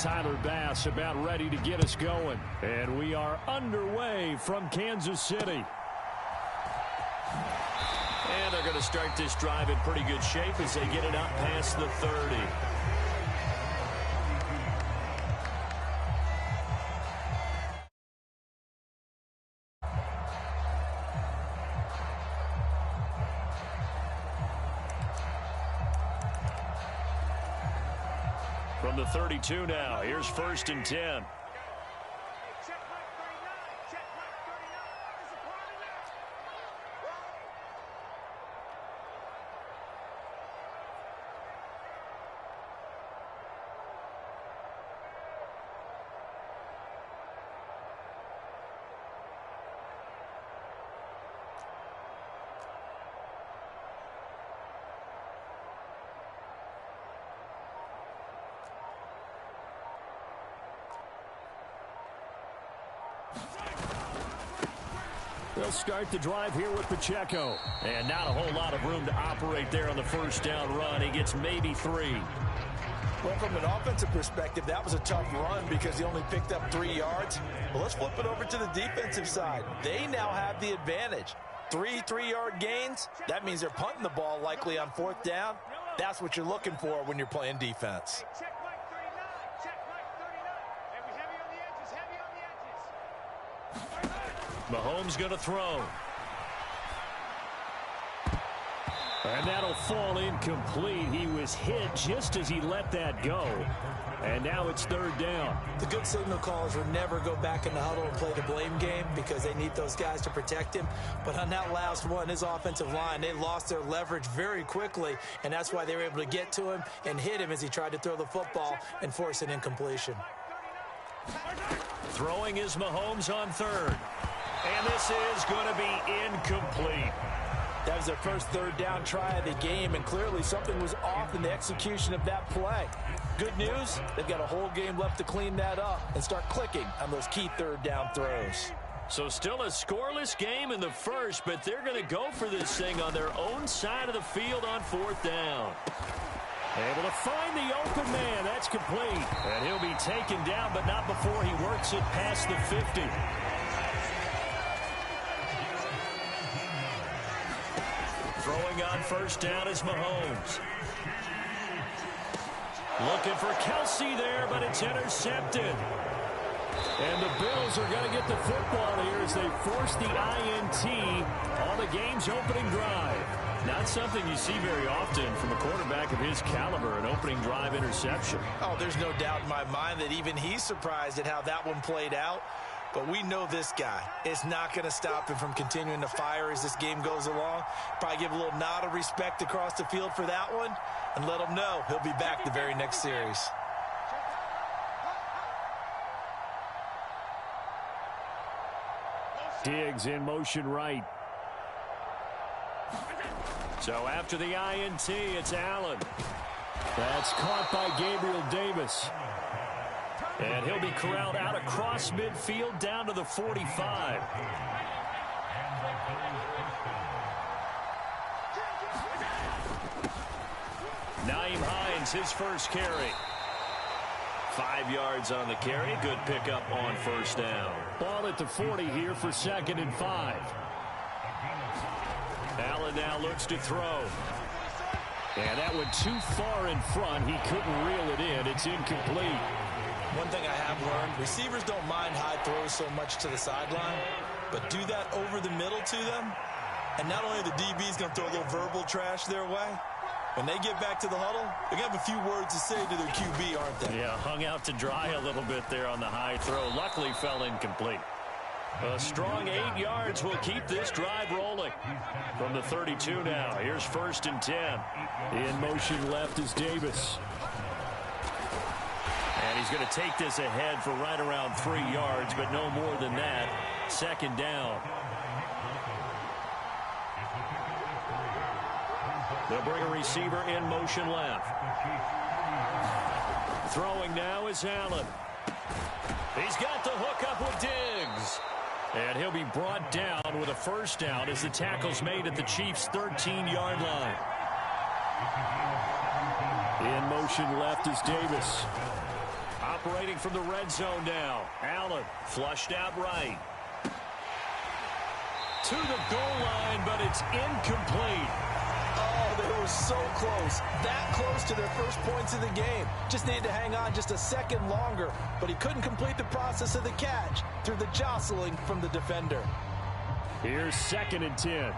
Tyler Bass about ready to get us going. And we are underway from Kansas City. And they're going to start this drive in pretty good shape as they get it up past the 30. From the 32 now, here's 1st and 10. They'll start the drive here with Pacheco. And not a whole lot of room to operate there on the first down run. He gets maybe 3. Well, from an offensive perspective, that was a tough run because he only picked up 3 yards. Well, let's flip it over to the defensive side. They now have the advantage. 3 3-yard gains. That means they're punting the ball likely on 4th down. That's what you're looking for when you're playing defense. Mahomes going to throw. And that'll fall incomplete. He was hit just as he let that go. And now it's 3rd down. The good signal callers would never go back in the huddle and play the blame game because they need those guys to protect him. But on that last one, his offensive line, they lost their leverage very quickly, and that's why they were able to get to him and hit him as he tried to throw the football and force an incompletion. Throwing is Mahomes on 3rd. And this is going to be incomplete. That was their first 3rd down try of the game, and clearly something was off in the execution of that play. Good news, they've got a whole game left to clean that up and start clicking on those key 3rd down throws. So still a scoreless game in the first, but they're going to go for this thing on their own side of the field on 4th down. Able to find the open man. That's complete. And he'll be taken down, but not before he works it past the 50. Throwing on 1st down is Mahomes. Looking for Kelsey there, but it's intercepted. And the Bills are going to get the football here as they force the INT on the game's opening drive. Not something you see very often from a quarterback of his caliber, an opening drive interception. Oh, there's no doubt in my mind that even he's surprised at how that one played out. But we know this guy. It's not going to stop him from continuing to fire as this game goes along. Probably give a little nod of respect across the field for that one and let him know he'll be back the very next series. Diggs in motion right. So after the INT, it's Allen. That's caught by Gabriel Davis. And he'll be corralled out across midfield down to the 45. Nyheim Hines, his first carry. 5 yards on the carry. Good pickup on 1st down. Ball at the 40 here for 2nd and 5. Allen now looks to throw. And that went too far in front. He couldn't reel it in. It's incomplete. One thing I have learned, receivers don't mind high throws so much to the sideline, but do that over the middle to them, and not only the DB's going to throw a little verbal trash their way, when they get back to the huddle, they're going to have a few words to say to their QB, aren't they? Yeah, hung out to dry a little bit there on the high throw. Luckily fell incomplete. A strong 8 yards will keep this drive rolling. From the 32 now, here's 1st and 10. In motion left is Davis. And he's going to take this ahead for right around 3 yards, but no more than that. 2nd down. They'll bring a receiver in motion left. Throwing now is Allen. He's got the hook up with Diggs. And he'll be brought down with a 1st down as the tackle's made at the Chiefs' 13-yard line. In motion left is Davis. operating from the red zone now. Allen flushed out right. To the goal line, but it's incomplete. Oh, they were so close. That close to their first points of the game. Just needed to hang on just a second longer, but he couldn't complete the process of the catch through the jostling from the defender. Here's 2nd and 10.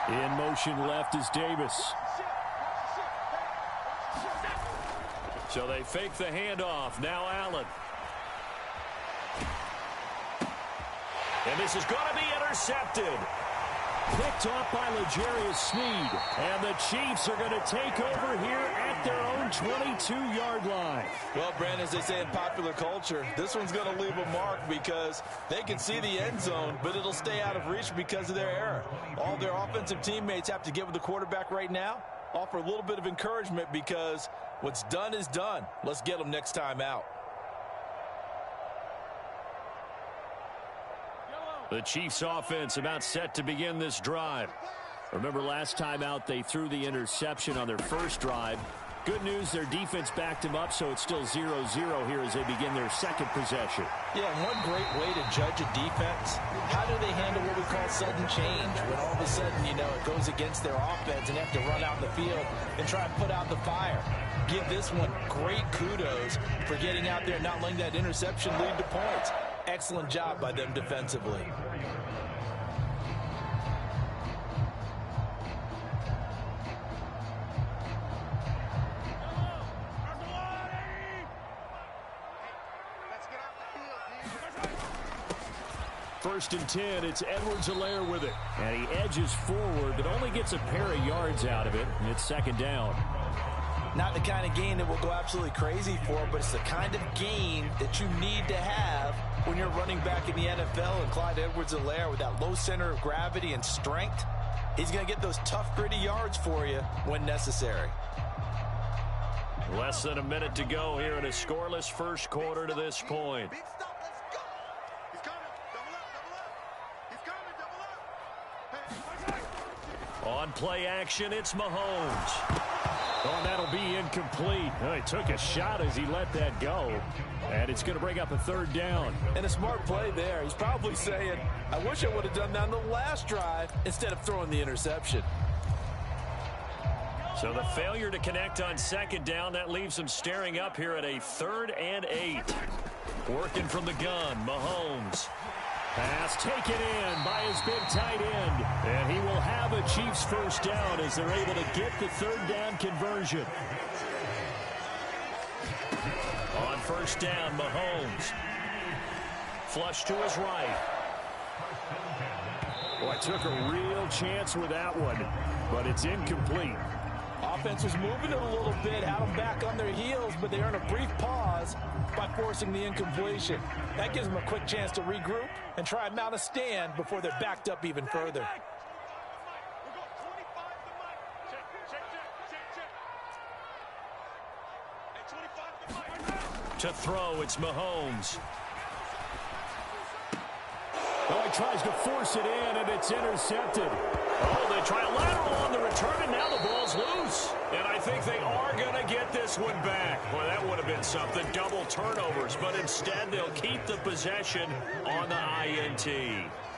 In motion left is Davis. So they fake the handoff. Now Allen. And this is going to be intercepted. Picked off by L'Jarius Sneed. And the Chiefs are going to take over here at their own 22-yard line. Well, Brandon, as they say in popular culture, this one's going to leave a mark because they can see the end zone, but it'll stay out of reach because of their error. All their offensive teammates have to get with the quarterback right now, offer a little bit of encouragement because what's done is done. Let's get them next time out. The Chiefs offense about set to begin this drive. Remember last time out they threw the interception on their first drive. Good news, their defense backed them up, so it's still 0-0 here as they begin their second possession. Yeah, and one great way to judge a defense, how do they handle what we call sudden change? When all of a sudden, you know, it goes against their offense and they have to run out in the field and try and put out the fire. Give this one great kudos for getting out there and not letting that interception lead to points. Excellent job by them defensively. First and 10, it's Edwards-Helaire with it. And he edges forward, but only gets a pair of yards out of it, and it's 2nd down. Not the kind of gain that we'll go absolutely crazy for, but it's the kind of gain that you need to have when you're running back in the NFL. And Clyde Edwards-Helaire, with that low center of gravity and strength, he's going to get those tough, gritty yards for you when necessary. Less than a minute to go here in a scoreless first quarter to this point. On play action, it's Mahomes. Oh, that'll be incomplete. Oh, he took a shot as he let that go. And it's going to bring up a 3rd down. And a smart play there. He's probably saying, I wish I would have done that on the last drive instead of throwing the interception. So the failure to connect on 2nd down, that leaves them staring up here at a 3rd and 8. Working from the gun, Mahomes. Pass taken in by his big tight end. And he will have a Chiefs first down as they're able to get the 3rd down conversion. On 1st down, Mahomes. Flush to his right. Boy, took a real chance with that one, but it's incomplete. Offense was moving it a little bit, had them back on their heels, but they earned a brief pause by forcing the incompletion. That gives them a quick chance to regroup and try and mount a stand before they're backed up even further. To throw, it's Mahomes. Oh, he tries to force it in, and it's intercepted. Oh, they try a lateral on the return, and now the ball's loose. And I think they are going to get this one back. Boy, that would have been something. Double turnovers, but instead they'll keep the possession on the INT.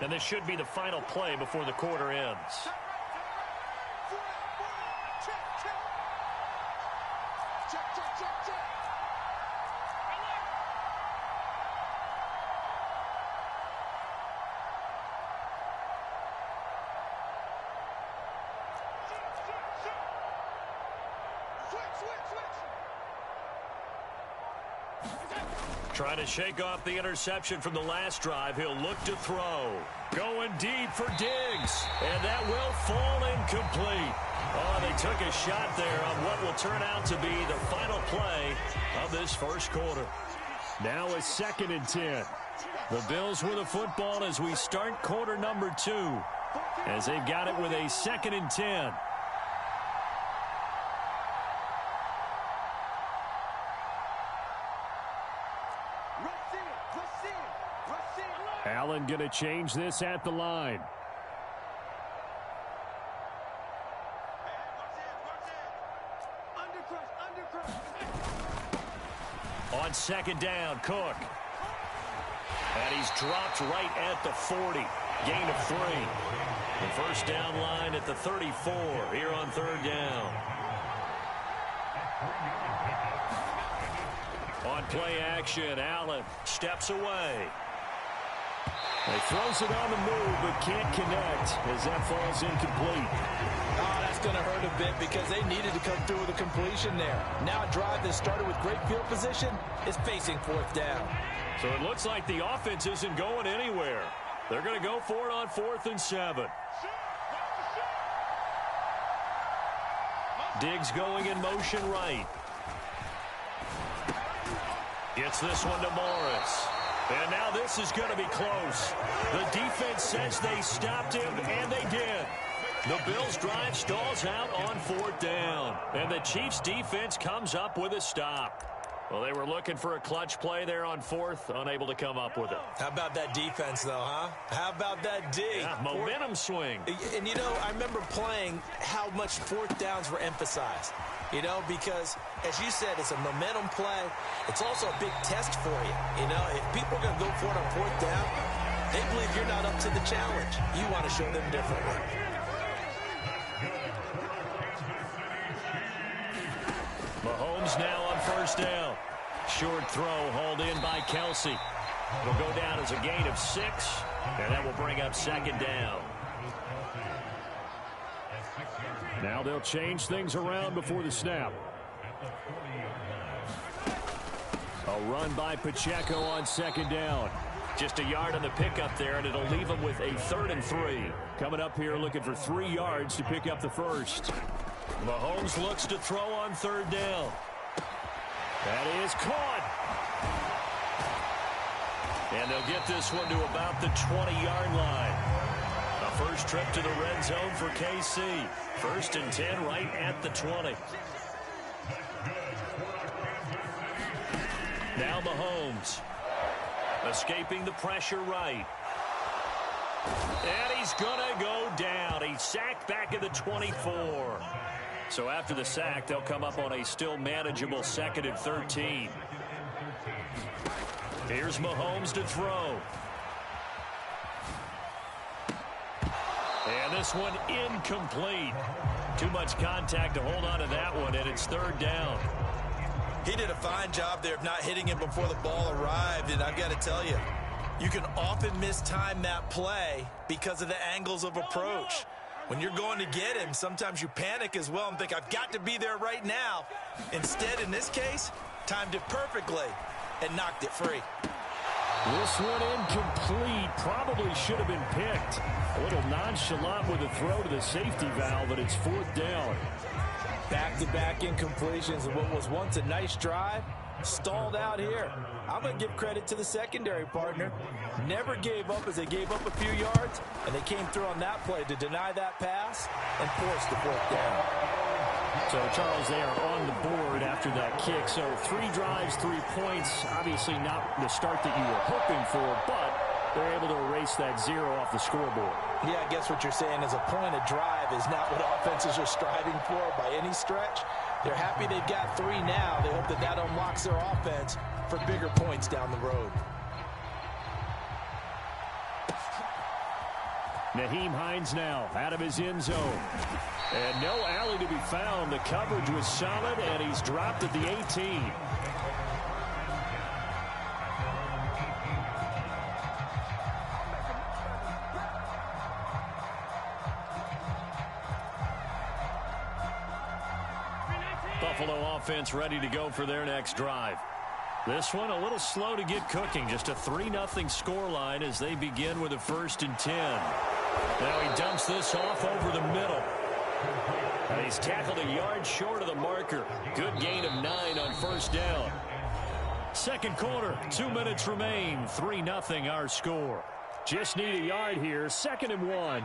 And this should be the final play before the quarter ends. Trying to shake off the interception from the last drive. He'll look to throw. Going deep for Diggs. And that will fall incomplete. Oh, they took a shot there on what will turn out to be the final play of this first quarter. Now a 2nd and 10. The Bills with the football as we start quarter number 2. As they've got it with a 2nd and 10. Allen going to change this at the line. On second down, Cook. And he's dropped right at the 40. Gain of 3. The first down line at the 34 here on third down. On play action, Allen steps away. He throws it on the move, but can't connect as that falls incomplete. Oh, that's going to hurt a bit because they needed to come through with a completion there. Now a drive that started with great field position is facing fourth down. So it looks like the offense isn't going anywhere. They're going to go for it on 4th and 7. Diggs going in motion right. Gets this one to Morris. And now this is going to be close. The defense says they stopped him, and they did. The Bills' drive stalls out on 4th down. And the Chiefs' defense comes up with a stop. Well, they were looking for a clutch play there on 4th, unable to come up with it. How about that defense, though, huh? How about that D? Yeah, momentum swing. And, you know, I remember playing how much 4th downs were emphasized. You know, because, as you said, it's a momentum play. It's also a big test for you. You know, if people are going to go for it on 4th down, they believe you're not up to the challenge. You want to show them differently. Mahomes now on first down. Short throw hauled in by Kelsey. Will go down as a gain of 6, and that will bring up second down. Now they'll change things around before the snap. A run by Pacheco on second down. Just a yard on the pickup there, and it'll leave them with a 3rd and 3. Coming up here looking for 3 yards to pick up the first. Mahomes looks to throw on 3rd down. That is caught. And they'll get this one to about the 20-yard line. A first trip to the red zone for KC. 1st and 10 right at the 20. Now Mahomes. Escaping the pressure right. And he's going to go down. He's sacked back at the 24. So after the sack, they'll come up on a still manageable 2nd and 13. Here's Mahomes to throw. And this one incomplete. Too much contact to hold on to that one, and it's 3rd down. He did a fine job there of not hitting him before the ball arrived, and I've got to tell you, you can often mistime that play because of the angles of approach. When you're going to get him, sometimes you panic as well and think, I've got to be there right now. Instead, in this case, timed it perfectly and knocked it free. This one incomplete. Probably should have been picked. A little nonchalant with a throw to the safety valve, but it's 4th down. Back-to-back incompletions of what was once a nice drive, stalled out here. I'm going to give credit to the secondary partner. Never gave up as they gave up a few yards, and they came through on that play to deny that pass and force the 4th down. So, Charles, they are on the board after that kick. So 3 drives, 3 points. Obviously not the start that you were hoping for, but they're able to erase that 0 off the scoreboard. Yeah, I guess what you're saying is a point of drive is not what offenses are striving for by any stretch. They're happy they've got 3 now. They hope that that unlocks their offense for bigger points down the road. Nyheim Hines now out of his end zone. And no alley to be found. The coverage was solid, and he's dropped at the 18. Buffalo offense ready to go for their next drive. This one a little slow to get cooking. Just a 3-0 scoreline as they begin with a 1st and 10. Now he dumps this off over the middle. And he's tackled a yard short of the marker. Good gain of 9 on 1st down. Second quarter, 2 minutes remain. 3-0 our score. Just need a yard here. 2nd and 1.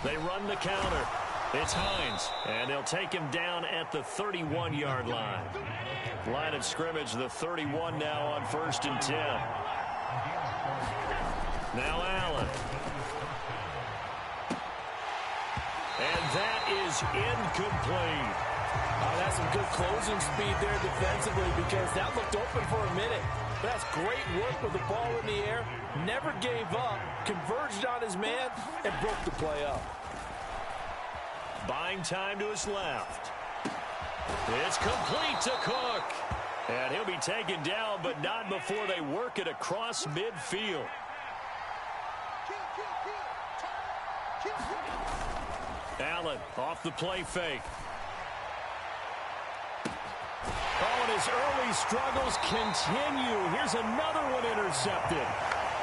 They run the counter. It's Hines, and they'll take him down at the 31-yard line. Line of scrimmage, the 31 now on 1st and 10. Now Allen. And that is incomplete. That's some good closing speed there defensively because that looked open for a minute. That's great work with the ball in the air. Never gave up, converged on his man, and broke the play up. Buying time to his left. It's complete to Cook. And he'll be taken down, but not before they work it across midfield. Allen off the play fake. Oh, and his early struggles continue. Here's another one intercepted.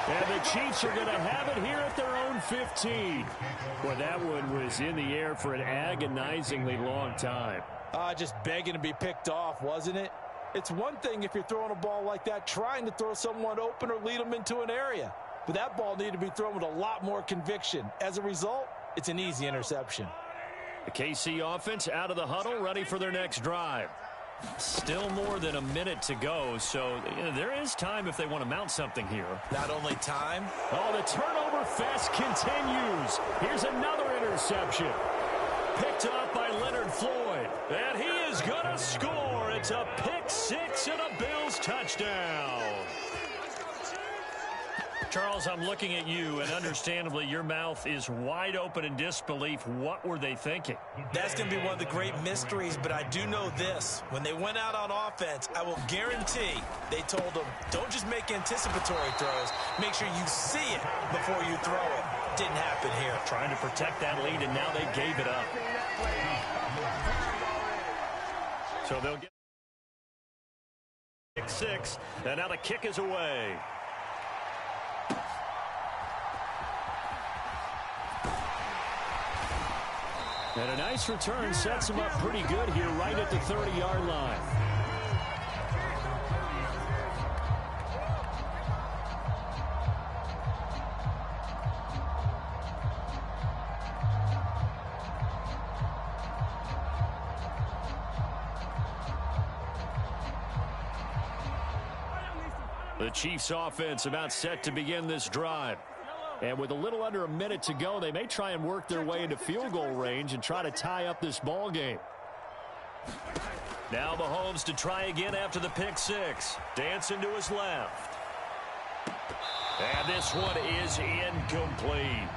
And the Chiefs are going to have it here at their own 15. Well, that one was in the air for an agonizingly long time. Just begging to be picked off, wasn't it? It's one thing if you're throwing a ball like that, trying to throw someone open or lead them into an area. But that ball needed to be thrown with a lot more conviction. As a result, it's an easy interception. The KC offense out of the huddle, ready for their next drive. Still more than a minute to go, so there is time if they want to mount something here. Not only time. Oh, the turnover fest continues. Here's another interception. Picked up by Leonard Floyd. And he is going to score. It's a pick six and a Bills touchdown. Charles, I'm looking at you, and understandably, your mouth is wide open in disbelief. What were they thinking? That's going to be one of the great mysteries, but I do know this. When they went out on offense, I will guarantee they told them, don't just make anticipatory throws. Make sure you see it before you throw it. Didn't happen here. Trying to protect that lead, and now they gave it up. So they'll get pick six, and now the kick is away. And a nice return sets him up pretty good here right at the 30-yard line. The Chiefs offense about set to begin this drive. And with a little under a minute to go, they may try and work their way into field goal range and try to tie up this ball game. Now Mahomes to try again after the pick six. Dancing to his left. And this one is incomplete.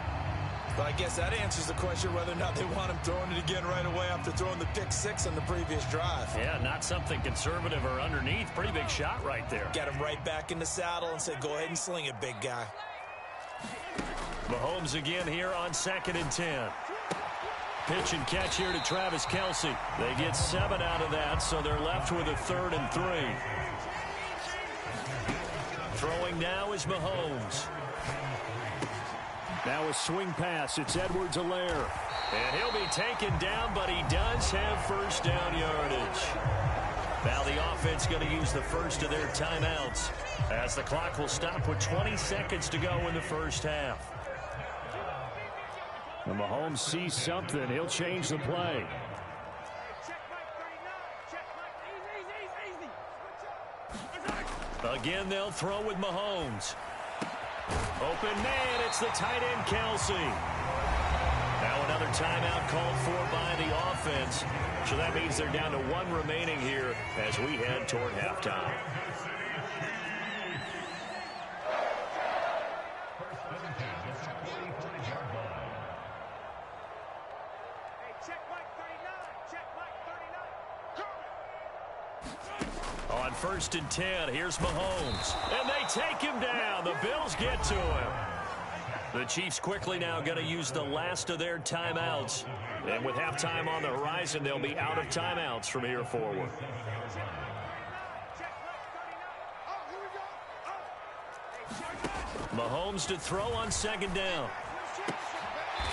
But I guess that answers the question whether or not they want him throwing it again right away after throwing the pick six on the previous drive. Yeah, not something conservative or underneath. Pretty big shot right there. Got him right back in the saddle and said, go ahead and sling it, big guy. Mahomes again here on 2nd and 10. Pitch and catch here to Travis Kelce. They get 7 out of that, so they're left with a 3rd and 3. Throwing now is Mahomes. Now a swing pass. It's Edwards-Helaire. And he'll be taken down, but he does have first down yardage. Now the offense going to use the first of their timeouts as the clock will stop with 20 seconds to go in the first half. And Mahomes sees something. He'll change the play. Again, they'll throw with Mahomes. Open man, it's the tight end, Kelce. Now another timeout called for by the offense. So that means they're down to 1 remaining here as we head toward halftime. On 1st and 10, here's Mahomes. And they take him down. The Bills get to him. The Chiefs quickly now going to use the last of their timeouts. And with halftime on the horizon, they'll be out of timeouts from here forward. Mahomes to throw on 2nd down.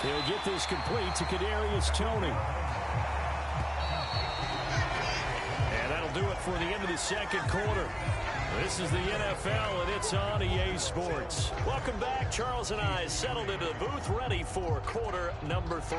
He'll get this complete to Kadarius Toney. And that'll do it for the end of the 2nd quarter. This is the NFL, and it's on EA Sports. Welcome back. Charles and I settled into the booth, ready for quarter number 3.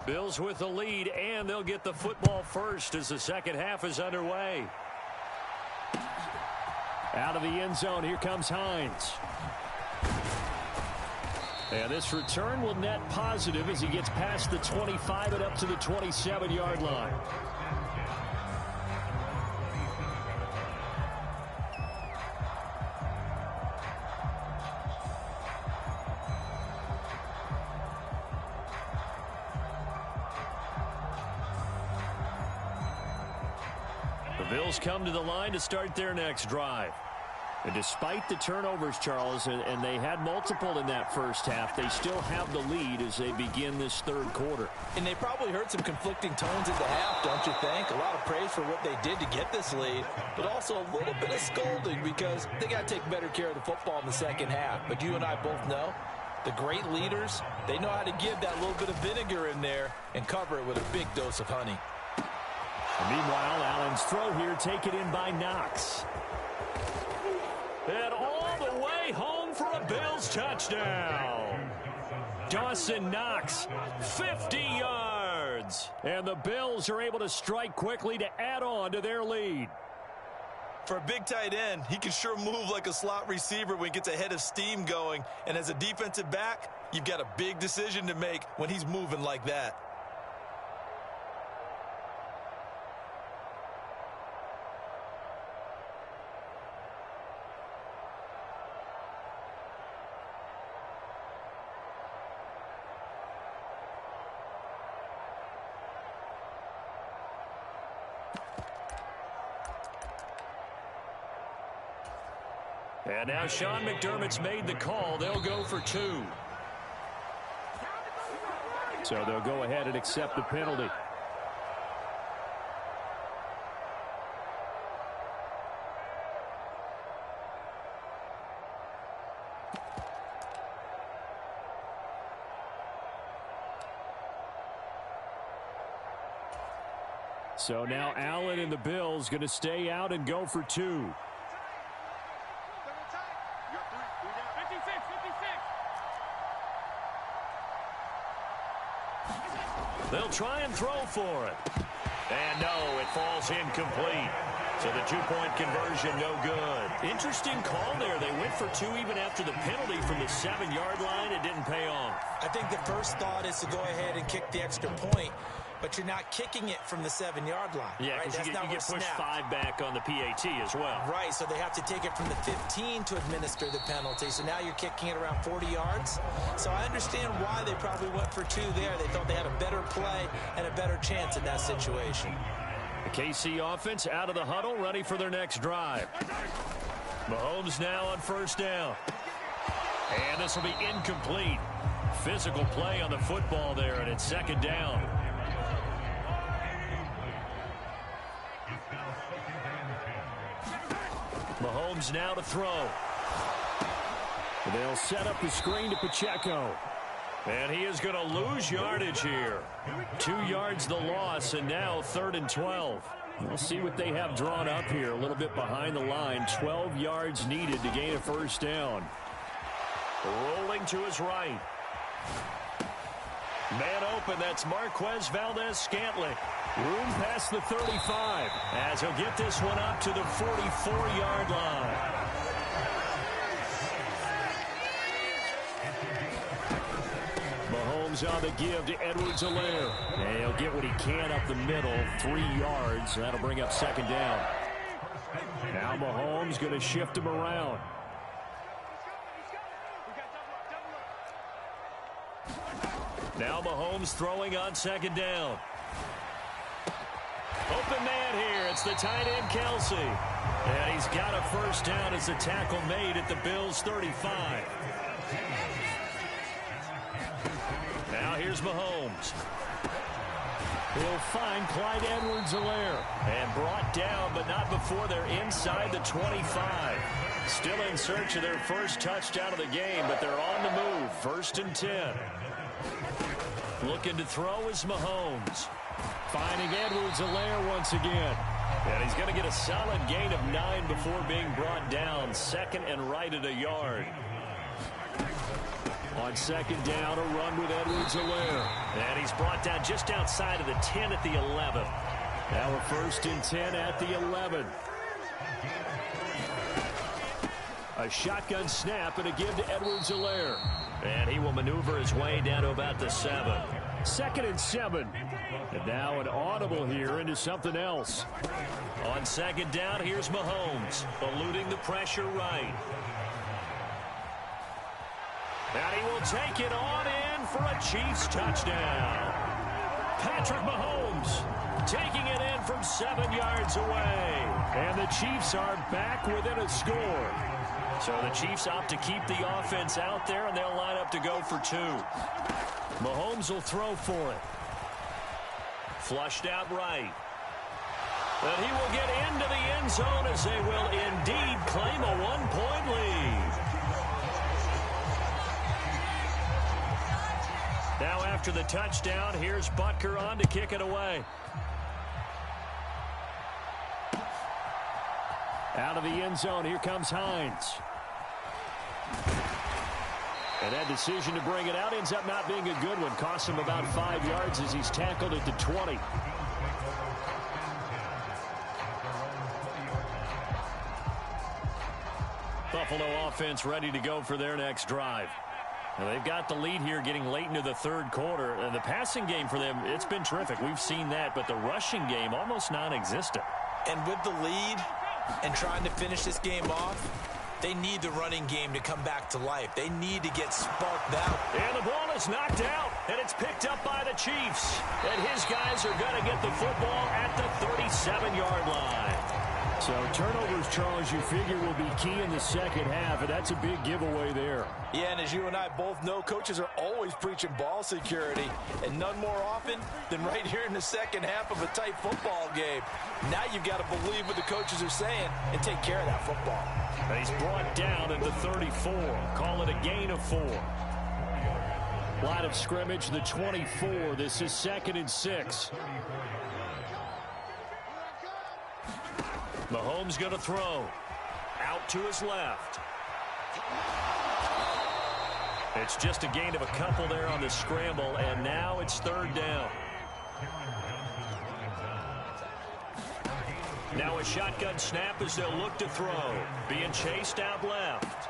Bills with the lead, and they'll get the football first as the second half is underway. Out of the end zone, here comes Hines. And this return will net positive as he gets past the 25 and up to the 27-yard line. The Bills come to the line to start their next drive. And despite the turnovers, Charles, and they had multiple in that first half, they still have the lead as they begin this third quarter. And they probably heard some conflicting tones at the half, don't you think? A lot of praise for what they did to get this lead, but also a little bit of scolding because they got to take better care of the football in the second half. But you and I both know the great leaders, they know how to give that little bit of vinegar in there and cover it with a big dose of honey. Meanwhile, Allen's throw here taken in by Knox. And all the way home for a Bills touchdown. Dawson Knox, 50 yards. And the Bills are able to strike quickly to add on to their lead. For a big tight end, he can sure move like a slot receiver when he gets a head of steam going. And as a defensive back, you've got a big decision to make when he's moving like that. And now Sean McDermott's made the call. They'll go for 2. So they'll go ahead and accept the penalty. So now Allen and the Bills going to stay out and go for 2. They'll try and throw for it. And no, it falls incomplete. So the 2-point conversion no good. Interesting call there. They went for 2 even after the penalty from the 7-yard line. It didn't pay off. I think the first thought is to go ahead and kick the extra point, but you're not kicking it from the 7-yard line. Yeah, right? because you get pushed 5 back on the PAT as well. Right, so they have to take it from the 15 to administer the penalty. So now you're kicking it around 40 yards. So I understand why they probably went for 2 there. They thought they had a better play and a better chance in that situation. The KC offense out of the huddle, ready for their next drive. Mahomes now on first down. And this will be incomplete. Physical play on the football there, and it's second down. Mahomes now to throw. They'll set up the screen to Pacheco. And he is going to lose yardage here. 2 yards the loss, and now 3rd and 12. We'll see what they have drawn up here. A little bit behind the line. 12 yards needed to gain a first down. Rolling to his right. Man open, that's Marquez Valdez-Scantling. Room past the 35 as he'll get this one up to the 44-yard line. Mahomes on the give to Edwards-Helaire. And he'll get what he can up the middle, 3 yards. That'll bring up second down. Now Mahomes going to shift him around. Now Mahomes throwing on second down. Open man here. It's the tight end, Kelsey. And he's got a first down as the tackle made at the Bills' 35. Now here's Mahomes. He'll find Clyde Edwards-Helaire. And brought down, but not before they're inside the 25. Still in search of their first touchdown of the game, but they're on the move. 1st and 10. Looking to throw is Mahomes. Finding Edwards-Helaire once again. And he's going to get a solid gain of 9 before being brought down. 2nd and right at a yard. On second down, a run with Edwards-Helaire. And he's brought down just outside of the 10 at the 11. Now a 1st and 10 at the 11. A shotgun snap and a give to Edwards-Helaire. And he will maneuver his way down to about the 7. 2nd and 7. And now an audible here into something else. On second down, here's Mahomes, eluding the pressure right. And he will take it on in for a Chiefs touchdown. Patrick Mahomes taking it in from 7 yards away. And the Chiefs are back within a score. So the Chiefs opt to keep the offense out there, and they'll line up to go for 2. Mahomes will throw for it. Flushed out right. And he will get into the end zone as they will indeed claim a 1-point lead. Now after the touchdown, here's Butker on to kick it away. Out of the end zone, here comes Hines. And that decision to bring it out ends up not being a good one. Costs him about 5 yards as he's tackled at the 20. Buffalo offense ready to go for their next drive. Now they've got the lead here getting late into the 3rd quarter. And the passing game for them, it's been terrific. We've seen that, but the rushing game almost non-existent. And with the lead and trying to finish this game off, they need the running game to come back to life. They need to get sparked out. And the ball is knocked out, and it's picked up by the Chiefs. And his guys are going to get the football at the 37-yard line. So turnovers, Charles, you figure will be key in the second half, and that's a big giveaway there. Yeah, and as you and I both know, coaches are always preaching ball security, and none more often than right here in the second half of a tight football game. Now you've got to believe what the coaches are saying and take care of that football. And he's brought down into 34. Call it a gain of 4. Line of scrimmage, the 24. This is 2nd and 6. Mahomes going to throw. Out to his left. It's just a gain of a couple there on the scramble, and now it's 3rd down. Now a shotgun snap as they'll look to throw. Being chased out left.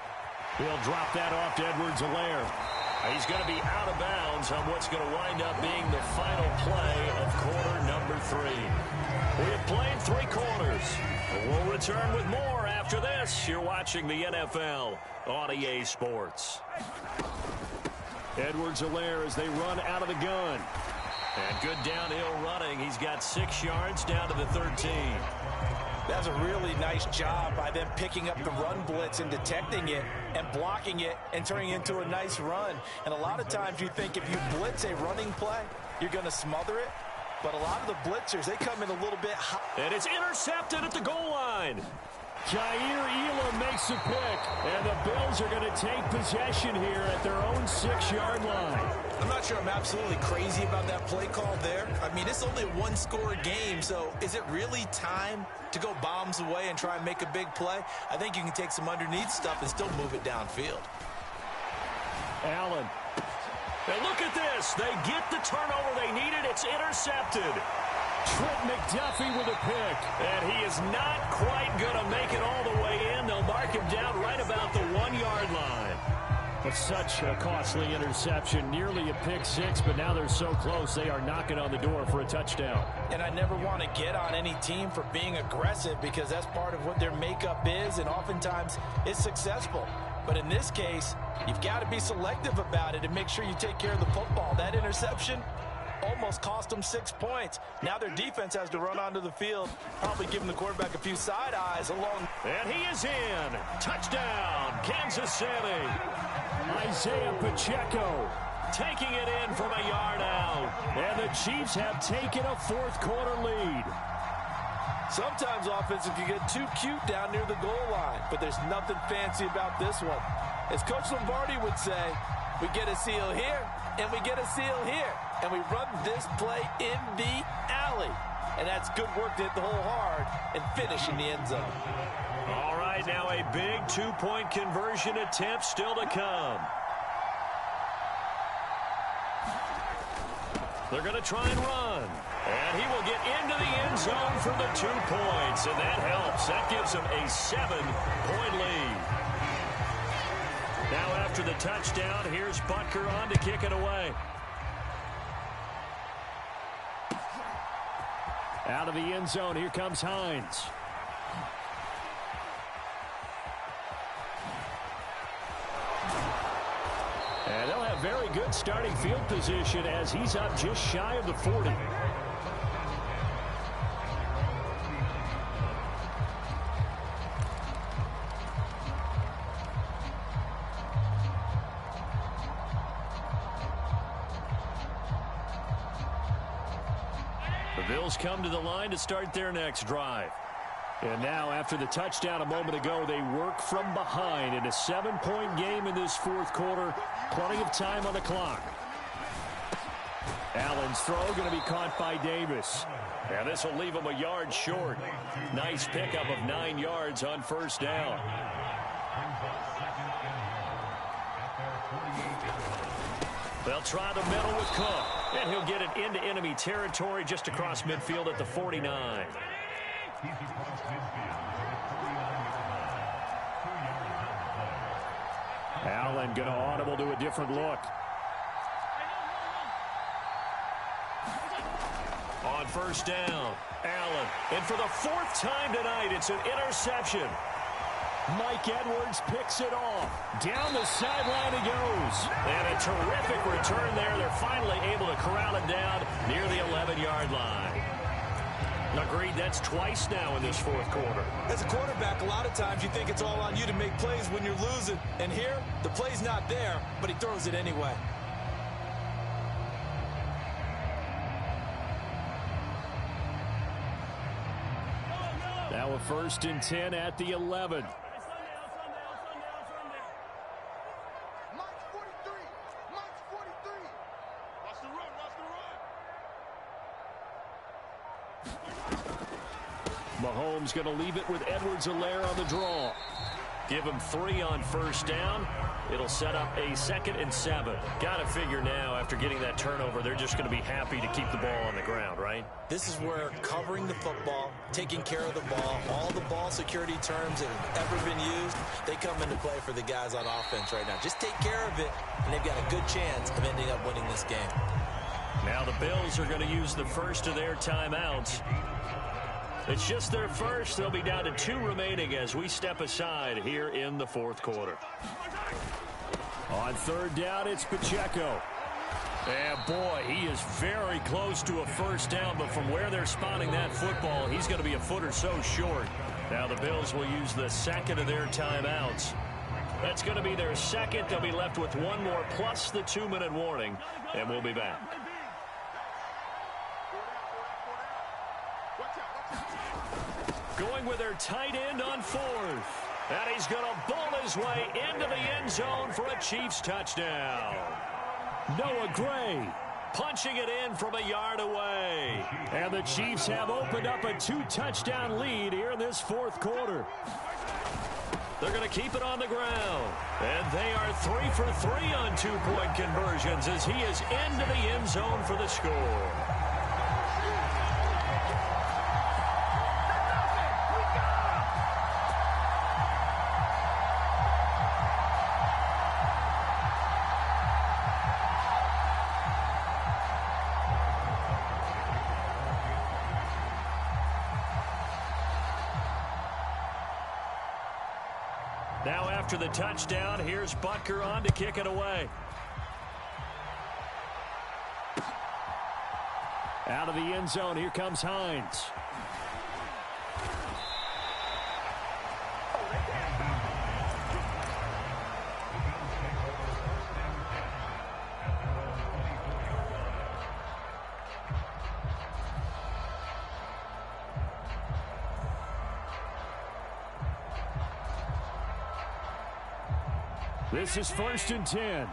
He'll drop that off to Edwards-Helaire. He's going to be out of bounds on what's going to wind up being the final play of quarter number 3. We have played 3 quarters. We'll return with more after this. You're watching the NFL on EA Sports. Edwards-Helaire as they run out of the gun. And good downhill running. He's got 6 yards down to the 13. That's a really nice job by them picking up the run blitz and detecting it and blocking it and turning it into a nice run. And a lot of times you think if you blitz a running play, you're going to smother it. But a lot of the blitzers, they come in a little bit high. And it's intercepted at the goal line. Jair Elam makes a pick, and the Bills are going to take possession here at their own 6-yard line. I'm not sure I'm absolutely crazy about that play call there. I mean, it's only a 1-score game, so is it really time to go bombs away and try and make a big play? I think you can take some underneath stuff and still move it downfield. Allen. And look at this. They get the turnover they needed. It's intercepted. Trent McDuffie with a pick. And he is not quite going to make it all the way in. They'll mark him down right about the 1-yard line. But such a costly interception. Nearly a pick 6, but now they're so close they are knocking on the door for a touchdown. And I never want to get on any team for being aggressive because that's part of what their makeup is, and oftentimes it's successful. But in this case, you've got to be selective about it and make sure you take care of the football. That interception almost cost them 6 points. Now their defense has to run onto the field, probably giving the quarterback a few side eyes along. And he is in. Touchdown, Kansas City. Isaiah Pacheco taking it in from a yard out. And the Chiefs have taken a 4th quarter lead. Sometimes offenses can get too cute down near the goal line, but there's nothing fancy about this one. As Coach Lombardi would say, we get a seal here, and we get a seal here, and we run this play in the alley. And that's good work to hit the hole hard and finish in the end zone. All right, now a big 2-point conversion attempt still to come. They're going to try and run. And he will get into the end zone for the 2 points. And that helps. That gives him a 7-point lead. Now after the touchdown, here's Butker on to kick it away. Out of the end zone, here comes Hines. And they'll have very good starting field position as he's up just shy of the 40. The Bills come to the line to start their next drive. And now, after the touchdown a moment ago, they work from behind in a 7-point game in this fourth quarter. Plenty of time on the clock. Allen's throw going to be caught by Davis. And this will leave him a yard short. Nice pickup of 9 yards on first down. They'll try the middle with Cook. And he'll get it into enemy territory just across midfield at the 49. Allen going to audible to a different look. On first down, Allen. And for the 4th time tonight, it's an interception. Mike Edwards picks it off. Down the sideline he goes. And a terrific return there. They're finally able to corral it down near the 11-yard line. Agreed, that's twice now in this fourth quarter. As a quarterback, a lot of times you think it's all on you to make plays when you're losing. And here, the play's not there, but he throws it anyway. Now a 1st and 10 at the 11. Mahomes going to leave it with Edwards-Helaire on the draw. Give him 3 on first down. It'll set up a 2nd and 7. Got to figure now, after getting that turnover, they're just going to be happy to keep the ball on the ground, right? This is where covering the football, taking care of the ball, all the ball security terms that have ever been used, they come into play for the guys on offense right now. Just take care of it, and they've got a good chance of ending up winning this game. Now the Bills are going to use the first of their timeouts. It's just their first. They'll be down to 2 remaining as we step aside here in the fourth quarter. On 3rd down, it's Pacheco. And boy, he is very close to a first down, but from where they're spotting that football, he's going to be a foot or so short. Now the Bills will use the 2nd of their timeouts. That's going to be their 2nd. They'll be left with 1 more plus the 2-minute warning, and we'll be back. Going with their tight end on 4th. And he's going to bull his way into the end zone for a Chiefs touchdown. Noah Gray punching it in from a yard away. And the Chiefs have opened up a 2-touchdown lead here in this fourth quarter. They're going to keep it on the ground. And they are 3 for 3 on 2-point conversions as he is into the end zone for the score. Now after the touchdown, here's Butker on to kick it away. Out of the end zone, here comes Hines. This is 1st and 10.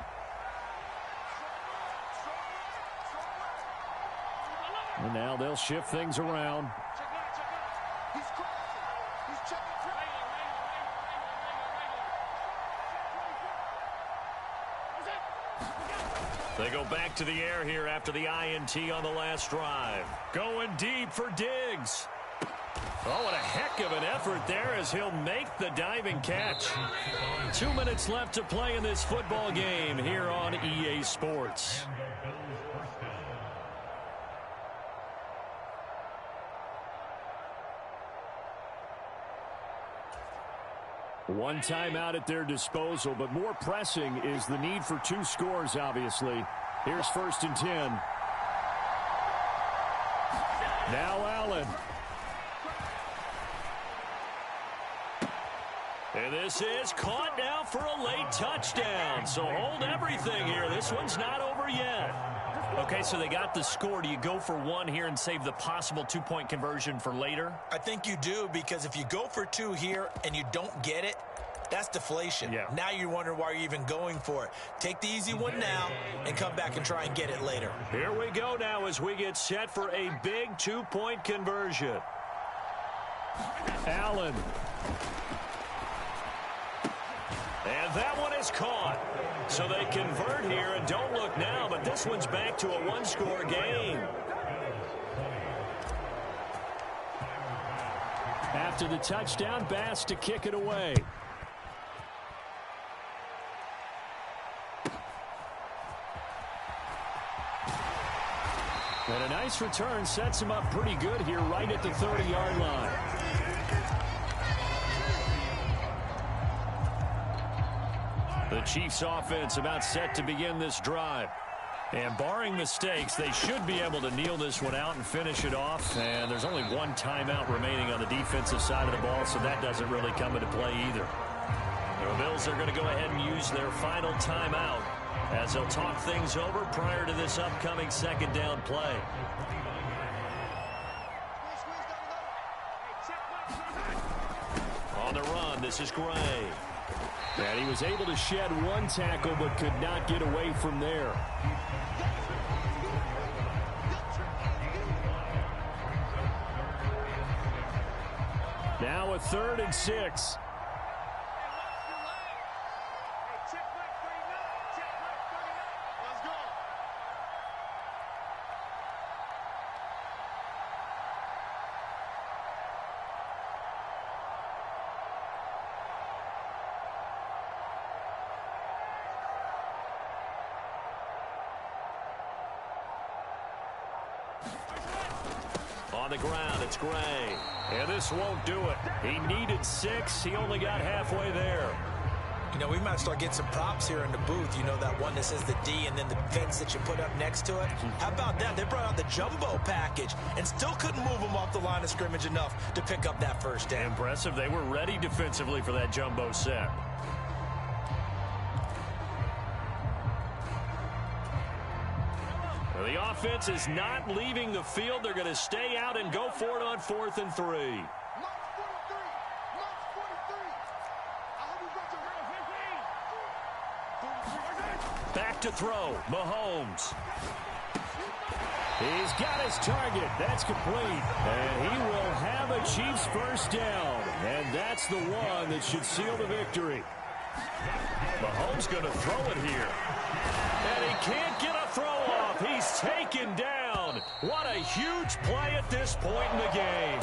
And now they'll shift things around. They go back to the air here after the INT on the last drive. Going deep for Diggs. Oh, what a heck of an effort there as he'll make the diving catch. 2 minutes left to play in this football game here on EA Sports. One timeout at their disposal, but more pressing is the need for 2 scores, obviously. Here's 1st and 10. Now Allen. And this is caught now for a late touchdown. So hold everything here. This one's not over yet. Okay, so they got the score. Do you go for 1 here and save the possible 2-point conversion for later? I think you do, because if you go for 2 here and you don't get it, that's deflation. Yeah. Now you're wondering why you're even going for it. Take the easy one now and come back and try and get it later. Here we go now as we get set for a big 2-point conversion. Allen. And that one is caught. So they convert here and don't look now, but this one's back to a 1-score game. After the touchdown, Bass to kick it away. And a nice return sets him up pretty good here right at the 30-yard line. The Chiefs offense about set to begin this drive. And barring mistakes, they should be able to kneel this one out and finish it off. And there's only 1 timeout remaining on the defensive side of the ball, so that doesn't really come into play either. The Bills are going to go ahead and use their final timeout as they'll talk things over prior to this upcoming 2nd down play. On the run, this is Gray. And he was able to shed 1 tackle but could not get away from there. Now a 3rd and 6. On the ground, it's Gray. And this won't do it. He needed 6. He only got halfway there. You know, we might start getting some props here in the booth. You know, that one that says the D and then the fence that you put up next to it. How about that? They brought out the jumbo package and still couldn't move them off the line of scrimmage enough to pick up that 1st down. Impressive. They were ready defensively for that jumbo set. Well, the offense is not leaving the field. They're going to stay out and go for it on 4th and 3. Back to throw, Mahomes. He's got his target. That's complete. And he will have a Chiefs 1st down. And that's the one that should seal the victory. Mahomes going to throw it here. And he can't get a throw off. He's taken down. What a huge play at this point in the game.